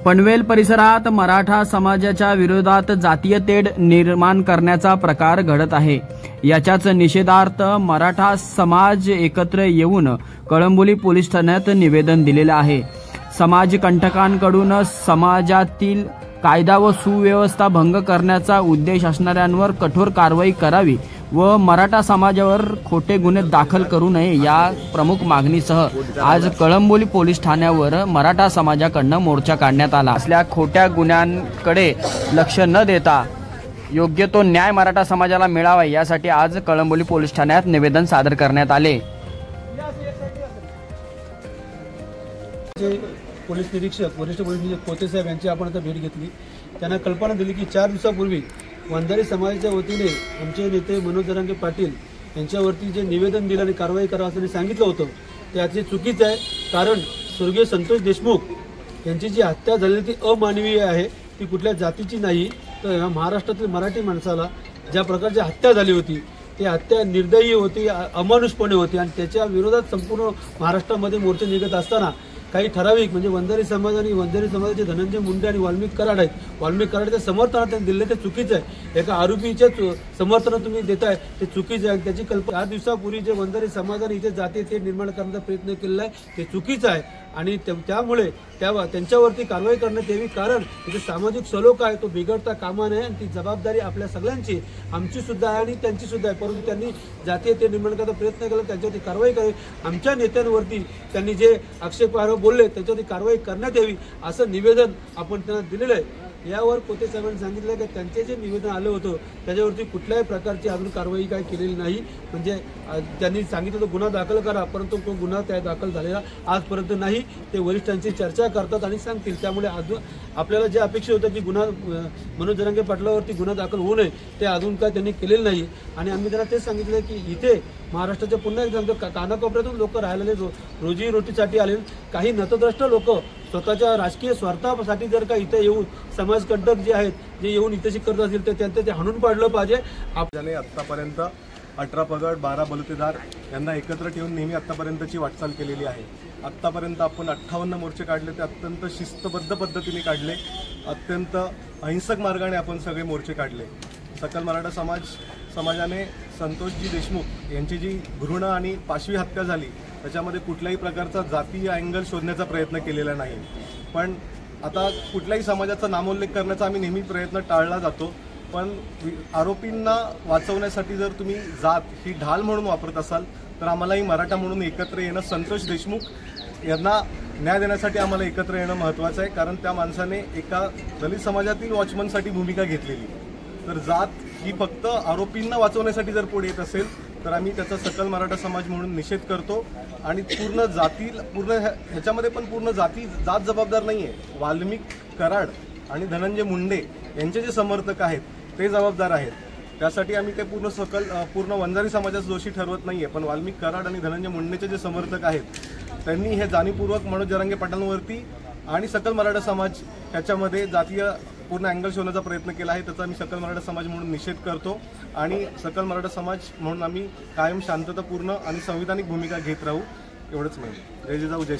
पनवेल परिसरात मराठा समाजाच्या विरोधात जातीय तेढ निर्माण करण्याचा प्रकार घडत आहे। याच्याच निषेधार्थ मराठा समाज एकत्र येऊन कळंबोली पोलीस ठाण्यात निवेदन दिलेले आहे। समाजकंटकांकडून समाजातील कायदा व सुव्यवस्था भंग करण्याचा उद्देश असणाऱ्यांवर कठोर कारवाई करावी व मराठा समाजावर खोटे गुन्हे दाखल करू नये या प्रमुख मागणीसह आज कळंबोली पोलीस ठाण्यावर मराठा समाजाकडून मोर्चा काढण्यात आला। असल्या खोट्या गुन्ह्यांकडे लक्ष न देता योग्य तो न्याय मराठा समाजाला मिळावा यासाठी आज कळंबोली पोलीस ठाण्यात निवेदन सादर करण्यात आले। पोलीस निरीक्षक वरिष्ठ पोलीस निरीक्षक कोते साहेब यांची आपण आता भेट घेतली। त्यांना कल्पना दिली की 4 दिवसापूर्वी वंजारी समाजाच्या वतीने आमचे नेते मनोज जरांगे पाटील यांच्यावरती जे निवेदन दिलं आणि कारवाई करा असं सांगितलं होतं ते अतिशय चुकीचं आहे। कारण स्वर्गीय संतोष देशमुख यांची जी हत्या झालेली ती अमानवीय आहे, ती कुठल्या जातीची नाही। तर महाराष्ट्रातील मराठी माणसाला ज्या प्रकारची हत्या झाली होती ती हत्या निर्दयी होती, अमानुषपणे होती आणि त्याच्या विरोधात संपूर्ण महाराष्ट्रामध्ये मोर्चे निघत असताना काही ठराविक म्हणजे वंजारी समाज आणि वंजारी समाजाचे धनंजय मुंडे आणि वाल्मिक कराड आहेत, वाल्मिक कराडच्या समर्थनात त्यांनी दिले ते चुकीचं आहे। एका आरोपीच्या समर्थनात तुम्ही देताय ते चुकीचं आहे। त्याची कल्पना 4 दिवसापूर्वी जे वंजारी समाजाने इथे जातीय तेढ निर्माण करण्याचा प्रयत्न केलेला आहे ते चुकीचं आहे आणि त्यामुळे त्यांच्यावरती कारवाई करण्यात यावी। कारण इथे सामाजिक सलोखा आहे तो बिघडता कामा नये आणि ती जबाबदारी आपल्या सगळ्यांची, आमची सुद्धा आहे आणि त्यांची सुद्धा आहे। परंतु त्यांनी जातीय तेढ निर्माण करण्याचा प्रयत्न केला, त्यांच्यावरती कारवाई करावी। आमच्या नेत्यांवरती त्यांनी जे आक्षेपार्ह बोलले त्याच्यावरती कारवाई करण्यात यावी असं निवेदन आपण त्यांना दिलेलं आहे। यावर कोते साहेबांनी सांगितलं की त्यांचे जे निवेदन आलं होतं त्याच्यावरती कुठल्याही प्रकारची अजून कारवाई काय केलेली नाही। म्हणजे त्यांनी सांगितलं तो गुन्हा दाखल करा, परंतु तो गुन्हा त्या दाखल झालेला आजपर्यंत नाही। ते वरिष्ठांची चर्चा करतात आणि सांगतील। त्यामुळे अजून आपल्याला जे अपेक्षित होतं की गुन्हा मनोज जरांगे पाटलावरती गुन्हा दाखल होऊ नये ते अजून काय त्यांनी केलेलं नाही। आणि आम्ही त्यांना तेच सांगितलं की इथे महाराष्ट्राच्या पुन्हा एक सांगतो कानाकोपऱ्यातून लोक राहिलेले रोजी रोटीसाठी आले, काही नतद्रष्ट लोक स्वतःच्या राजकीय स्वार्थासाठी जर का इथे येऊन समाजकंटक जे आहेत जे येऊन इथे करत असतील तर त्यांचं ते हाणून पाडलं पाहिजे। आपल्याने आतापर्यंत 18 पगड 12 बलुतेदार यांना एकत्र ठेवून नेहमी आतापर्यंतची वाटचाल केलेली आहे। आतापर्यंत आपण 58 मोर्चे काढले, ते अत्यंत शिस्तबद्ध पद्धतीने काढले, अत्यंत अहिंसक मार्गाने आपण सगळे मोर्चे काढले। सकल मराठा समाजाने संतोषजी देशमुख यांची जी भ्रूण आणि पाशवी हत्या झाली त्याच्यामध्ये कुठल्याही प्रकारचा जातीय अँगल शोधण्याचा प्रयत्न केलेला नाही। पण आता कुठल्याही समाजाचा नामोल्लेख करण्याचा आम्ही नेहमी प्रयत्न टाळला जातो, पण आरोपींना वाचवण्यासाठी जर तुम्ही जात ही ढाल म्हणून वापरत असाल तर आम्हालाही मराठा म्हणून एकत्र येणं, संतोष देशमुख यांना न्याय देण्यासाठी आम्हाला एकत्र येणं महत्त्वाचं आहे। कारण त्या माणसाने एका दलित समाजातील वॉचमनसाठी भूमिका घेतलेली, तर जात ही फक्त आरोपींना वाचवण्यासाठी जर पुढे येत असेल तर आम्ही त्याचा सकल मराठा समाज म्हणून निषेध करतो। आणि ह्याच्यामध्ये पण पूर्ण जात जबाबदार नाही आहे। वाल्मिक कराड आणि धनंजय मुंडे यांचे जे समर्थक आहेत ते जबाबदार आहेत। त्यासाठी आम्ही ते पूर्ण वंजारी समाजाचा दोषी ठरवत नाहीये, पण वाल्मिक कराड आणि धनंजय मुंडेचे जे समर्थक आहेत त्यांनी हे जाणीवपूर्वक मनोज जरांगे पाटलांवरती आणि सकल मराठा समाज ह्याच्यामध्ये जातीय पूर्ण अँगल शोधण्याचा प्रयत्न केला आहे। त्याचा आम्ही सकल मराठा समाज म्हणून निषेध करतो आणि सकल मराठा समाज म्हणून आम्ही कायम शांततापूर्ण आणि संविधानिक भूमिका घेत राहू, एवढंच म्हणून जय जिजाऊ जय